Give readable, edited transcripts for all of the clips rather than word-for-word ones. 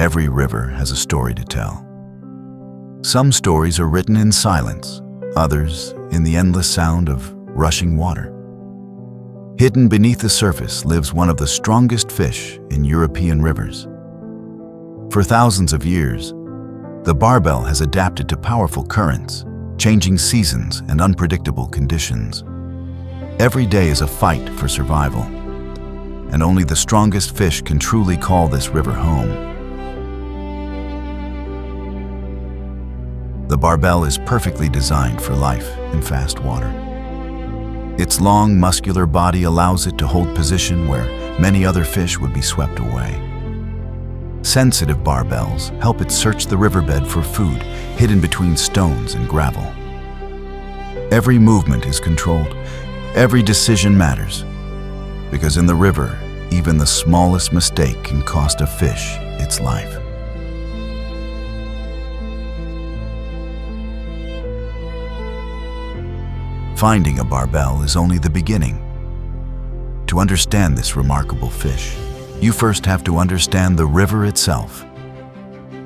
Every river has a story to tell. Some stories are written in silence, others in the endless sound of rushing water. Hidden beneath the surface lives one of the strongest fish in European rivers. For thousands of years, the barbel has adapted to powerful currents, changing seasons and unpredictable conditions. Every day is a fight for survival, and only the strongest fish can truly call this river home. The barbel is perfectly designed for life in fast water. Its long, muscular body allows it to hold position where many other fish would be swept away. Sensitive barbels help it search the riverbed for food hidden between stones and gravel. Every movement is controlled, every decision matters, because in the river, even the smallest mistake can cost a fish its life. Finding a barbel is only the beginning. To understand this remarkable fish, you first have to understand the river itself.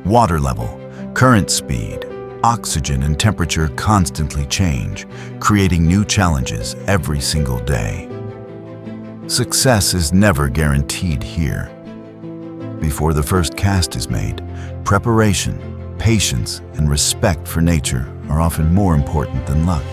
Water level, current speed, oxygen and temperature constantly change, creating new challenges every single day. Success is never guaranteed here. Before the first cast is made, preparation, patience, and respect for nature are often more important than luck.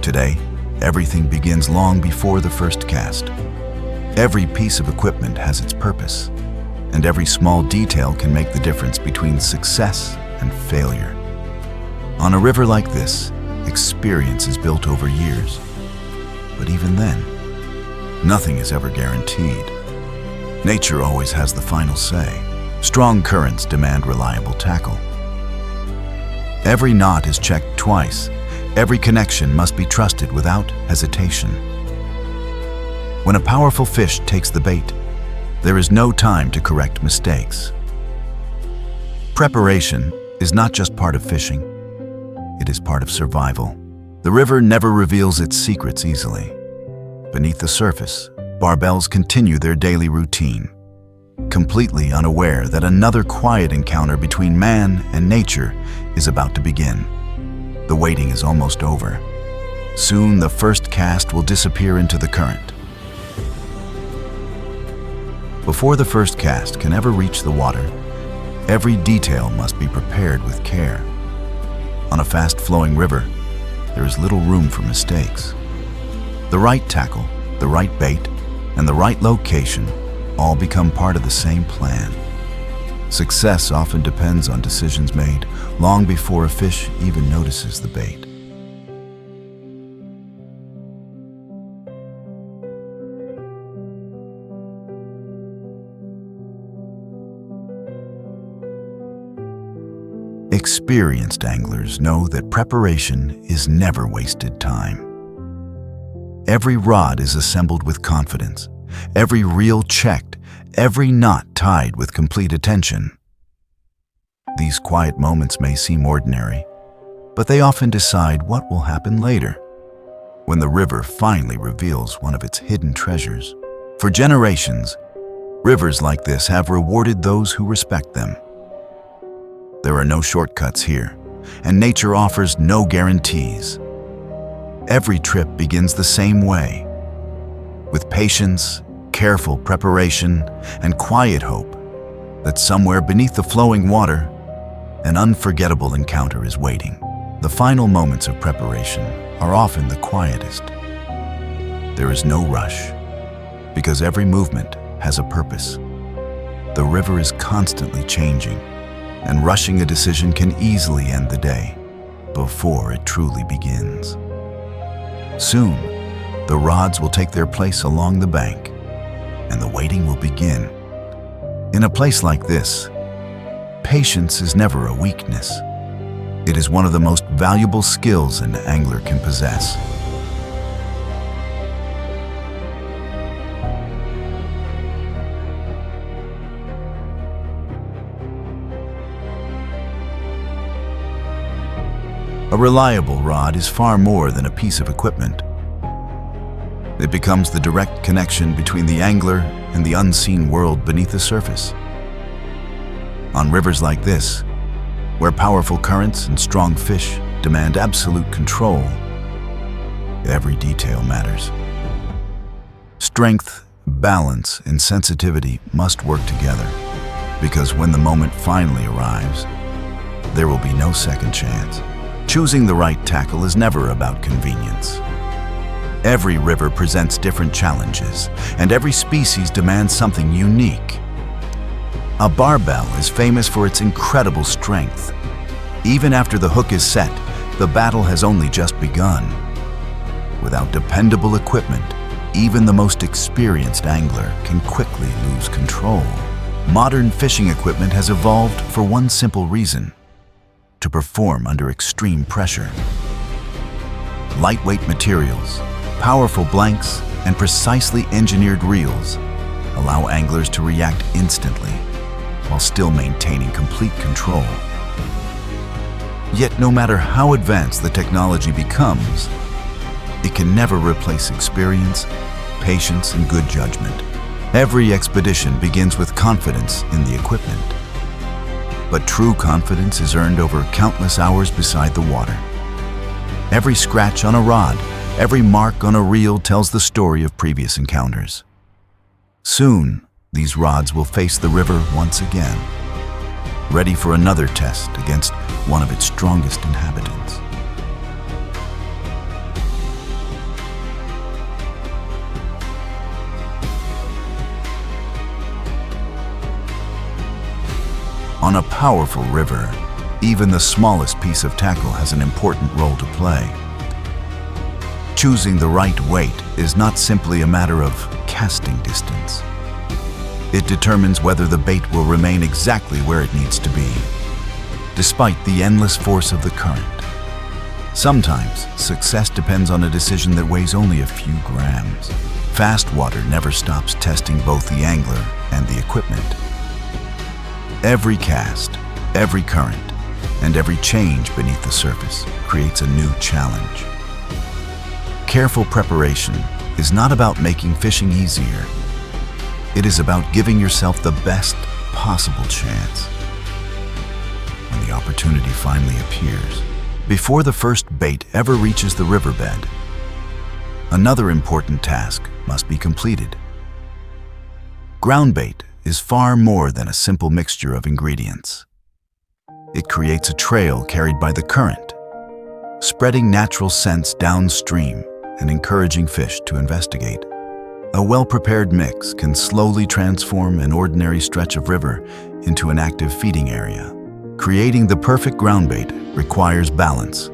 Today, everything begins long before the first cast. Every piece of equipment has its purpose, and every small detail can make the difference between success and failure. On a river like this, experience is built over years. But even then, nothing is ever guaranteed. Nature always has the final say. Strong currents demand reliable tackle. Every knot is checked twice. Every connection must be trusted without hesitation. When a powerful fish takes the bait, there is no time to correct mistakes. Preparation is not just part of fishing, it is part of survival. The river never reveals its secrets easily. Beneath the surface, barbels continue their daily routine, completely unaware that another quiet encounter between man and nature is about to begin. The waiting is almost over. Soon the first cast will disappear into the current. Before the first cast can ever reach the water, every detail must be prepared with care. On a fast-flowing river, there is little room for mistakes. The right tackle, the right bait, and the right location all become part of the same plan. Success often depends on decisions made long before a fish even notices the bait. Experienced anglers know that preparation is never wasted time. Every rod is assembled with confidence, every reel checked, every knot tied with complete attention. These quiet moments may seem ordinary, but they often decide what will happen later, when the river finally reveals one of its hidden treasures. For generations, rivers like this have rewarded those who respect them. There are no shortcuts here, and nature offers no guarantees. Every trip begins the same way, with patience, careful preparation, and quiet hope that somewhere beneath the flowing water, an unforgettable encounter is waiting. The final moments of preparation are often the quietest. There is no rush, because every movement has a purpose. The river is constantly changing, and rushing a decision can easily end the day before it truly begins. Soon, the rods will take their place along the bank, and the waiting will begin. In a place like this, patience is never a weakness. It is one of the most valuable skills an angler can possess. A A reliable rod is far more than a piece of equipment. It becomes the direct connection between the angler and the unseen world beneath the surface. On rivers like this, where powerful currents and strong fish demand absolute control, every detail matters. Strength, balance, and sensitivity must work together, because when the moment finally arrives, there will be no second chance. Choosing the right tackle is never about convenience. Every river presents different challenges, and every species demands something unique. A barbell is famous for its incredible strength. Even after the hook is set, the battle has only just begun. Without dependable equipment, even the most experienced angler can quickly lose control. Modern fishing equipment has evolved for one simple reason: to perform under extreme pressure. Lightweight materials, powerful blanks, and precisely engineered reels allow anglers to react instantly while still maintaining complete control. Yet no matter how advanced the technology becomes, it can never replace experience, patience, and good judgment. Every expedition begins with confidence in the equipment. But true confidence is earned over countless hours beside the water. Every scratch on a rod, every mark on a reel tells the story of previous encounters. Soon, these rods will face the river once again, ready for another test against one of its strongest inhabitants. On a powerful river, even the smallest piece of tackle has an important role to play. Choosing the right weight is not simply a matter of casting distance. It determines whether the bait will remain exactly where it needs to be, despite the endless force of the current. Sometimes, success depends on a decision that weighs only a few grams. Fast water never stops testing both the angler and the equipment. Every cast, every current, and every change beneath the surface creates a new challenge. Careful preparation is not about making fishing easier. It is about giving yourself the best possible chance. When the opportunity finally appears, before the first bait ever reaches the riverbed, another important task must be completed. Ground bait is far more than a simple mixture of ingredients. It creates a trail carried by the current, spreading natural scents downstream and encouraging fish to investigate. A well-prepared mix can slowly transform an ordinary stretch of river into an active feeding area. Creating the perfect ground bait requires balance.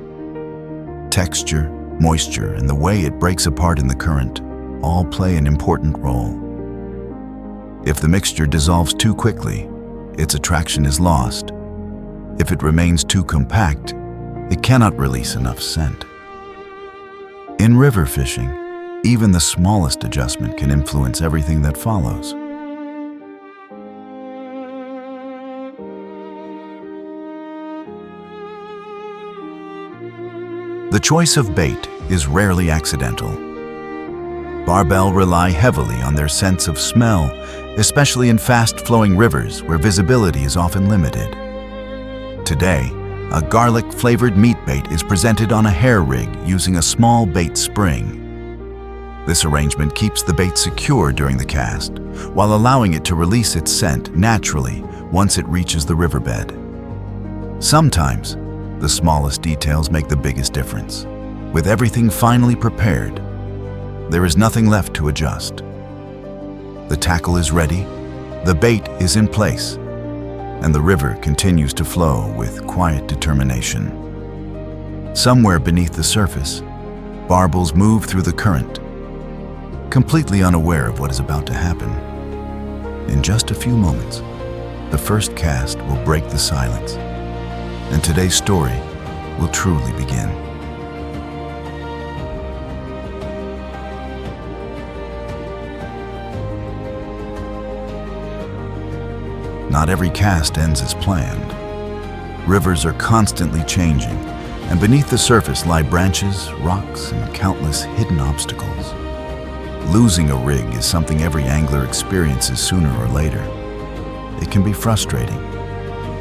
Texture, moisture, and the way it breaks apart in the current all play an important role. If the mixture dissolves too quickly, its attraction is lost. If it remains too compact, it cannot release enough scent. In river fishing, even the smallest adjustment can influence everything that follows. The choice of bait is rarely accidental. Barbel rely heavily on their sense of smell, especially in fast-flowing rivers where visibility is often limited. Today, a garlic-flavored meat bait is presented on a hair rig using a small bait spring. This arrangement keeps the bait secure during the cast, while allowing it to release its scent naturally once it reaches the riverbed. Sometimes, the smallest details make the biggest difference. With everything finally prepared, there is nothing left to adjust. The tackle is ready, the bait is in place, and the river continues to flow with quiet determination. Somewhere beneath the surface, barbels move through the current, completely unaware of what is about to happen. In just a few moments, the first cast will break the silence, and today's story will truly begin. Not every cast ends as planned. Rivers are constantly changing, And beneath the surface lie branches, rocks, and countless hidden obstacles. Losing a rig is something every angler experiences sooner or later. It can be frustrating,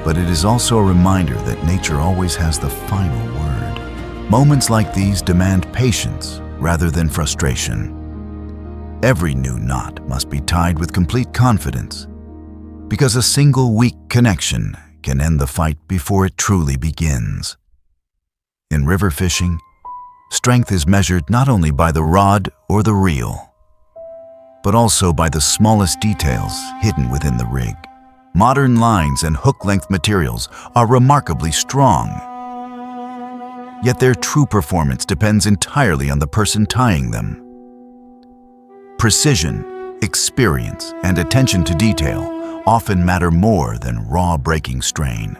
but it is also a reminder that nature always has the final word. Moments like these demand patience rather than frustration. Every new knot must be tied with complete confidence, because a single weak connection can end the fight before it truly begins. In river fishing, strength is measured not only by the rod or the reel, but also by the smallest details hidden within the rig. Modern lines and hook-length materials are remarkably strong, yet their true performance depends entirely on the person tying them. Precision, experience, and attention to detail often matter more than raw breaking strain.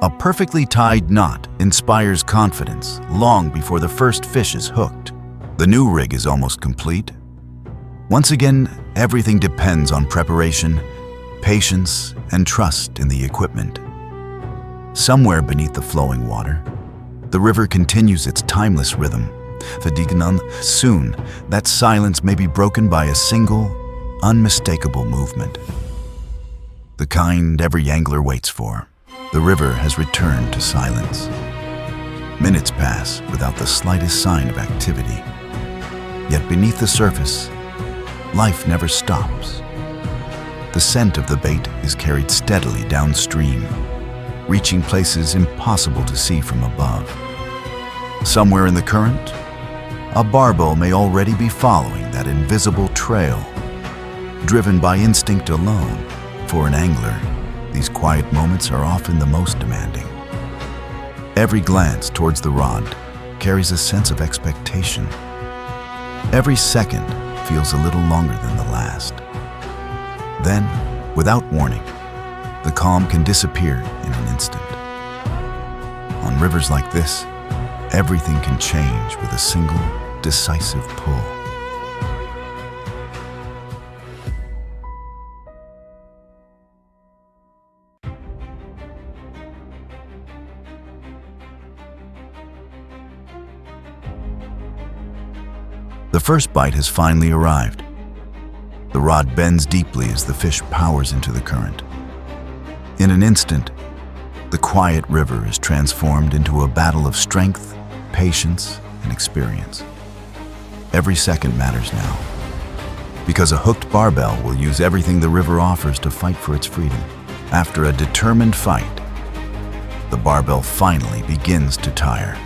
A perfectly tied knot inspires confidence long before the first fish is hooked. The new rig is almost complete. Once again, everything depends on preparation, patience, and trust in the equipment. Somewhere beneath the flowing water, the river continues its timeless rhythm. Soon, that silence may be broken by a single, unmistakable movement. The kind every angler waits for. The river has returned to silence. Minutes pass without the slightest sign of activity. Yet beneath the surface, life never stops. The scent of the bait is carried steadily downstream, reaching places impossible to see from above. Somewhere in the current, a barbel may already be following that invisible trail, driven by instinct alone. For an angler, these quiet moments are often the most demanding. Every glance towards the rod carries a sense of expectation. Every second feels a little longer than the last. Then, without warning, the calm can disappear in an instant. On rivers like this, everything can change with a single, decisive pull. The first bite has finally arrived. The rod bends deeply as the fish powers into the current. In an instant, the quiet river is transformed into a battle of strength, patience, and experience. Every second matters now, because a hooked barbell will use everything the river offers to fight for its freedom. After a determined fight, the barbell finally begins to tire.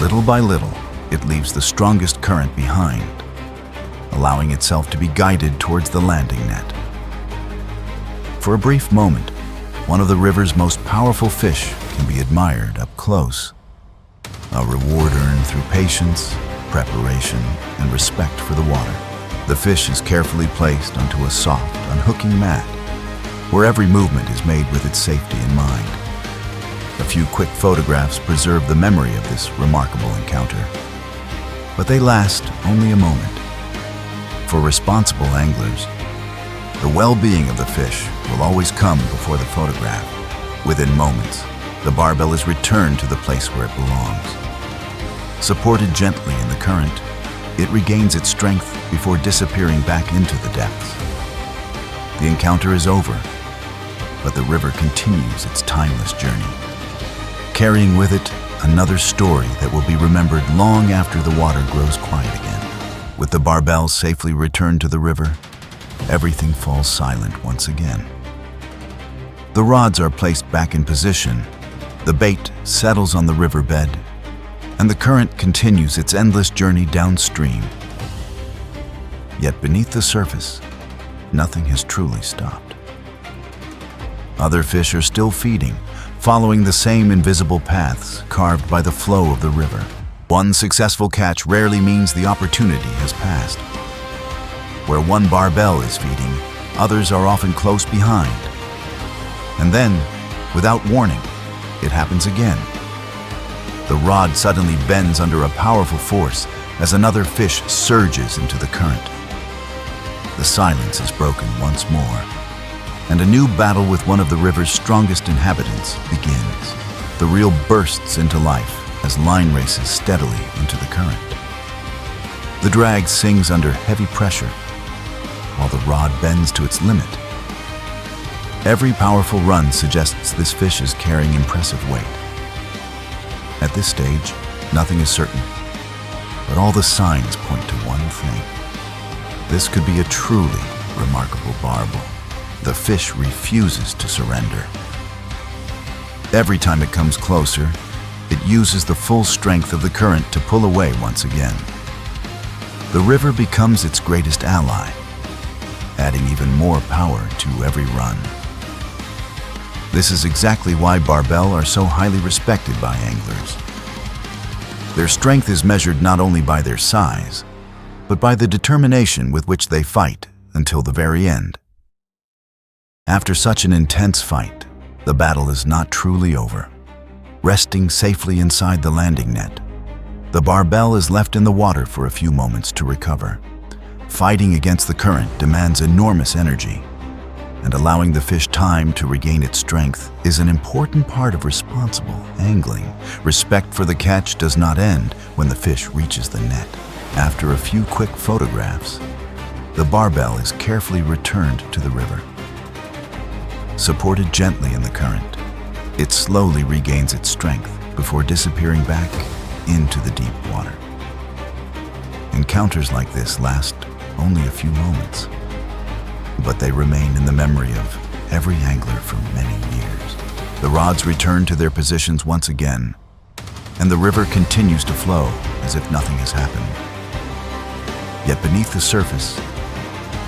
Little by little, it leaves the strongest current behind, allowing itself to be guided towards the landing net. For a brief moment, one of the river's most powerful fish can be admired up close. A reward earned through patience, preparation, and respect for the water. The fish is carefully placed onto a soft, unhooking mat, where every movement is made with its safety in mind. A few quick photographs preserve the memory of this remarkable encounter, but they last only a moment. For responsible anglers, the well-being of the fish will always come before the photograph. Within moments, the barbell is returned to the place where it belongs. Supported gently in the current, it regains its strength before disappearing back into the depths. The encounter is over, but the river continues its timeless journey, carrying with it another story that will be remembered long after the water grows quiet again. With the barbell safely returned to the river, everything falls silent once again. The rods are placed back in position, the bait settles on the riverbed, and the current continues its endless journey downstream. Yet beneath the surface, nothing has truly stopped. Other fish are still feeding, following the same invisible paths carved by the flow of the river. One successful catch rarely means the opportunity has passed. Where one barbell is feeding, others are often close behind. And then, without warning, it happens again. The rod suddenly bends under a powerful force as another fish surges into the current. The silence is broken once more, and a new battle with one of the river's strongest inhabitants begins. The reel bursts into life as line races steadily into the current. The drag sings under heavy pressure, while the rod bends to its limit. Every powerful run suggests this fish is carrying impressive weight. At this stage, nothing is certain, but all the signs point to one thing. This could be a truly remarkable barbel. The fish refuses to surrender. Every time it comes closer, it uses the full strength of the current to pull away once again. The river becomes its greatest ally, adding even more power to every run. This is exactly why barbel are so highly respected by anglers. Their strength is measured not only by their size, but by the determination with which they fight until the very end. After such an intense fight, the battle is not truly over. Resting safely inside the landing net, the barbel is left in the water for a few moments to recover. Fighting against the current demands enormous energy, and allowing the fish time to regain its strength is an important part of responsible angling. Respect for the catch does not end when the fish reaches the net. After a few quick photographs, the barbel is carefully returned to the river. Supported gently in the current, it slowly regains its strength before disappearing back into the deep water. Encounters like this last only a few moments, but they remain in the memory of every angler for many years. The rods return to their positions once again, and the river continues to flow as if nothing has happened. Yet beneath the surface,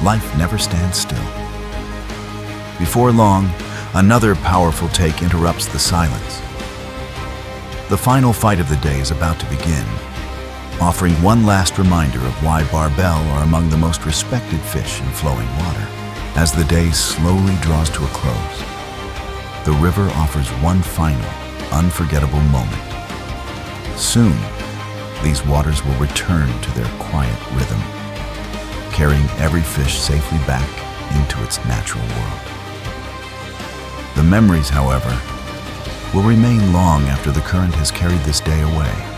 life never stands still. Before long, another powerful take interrupts the silence. The final fight of the day is about to begin, offering one last reminder of why barbel are among the most respected fish in flowing water. As the day slowly draws to a close, the river offers one final, unforgettable moment. Soon, these waters will return to their quiet rhythm, carrying every fish safely back into its natural world. The memories, however, will remain long after the current has carried this day away.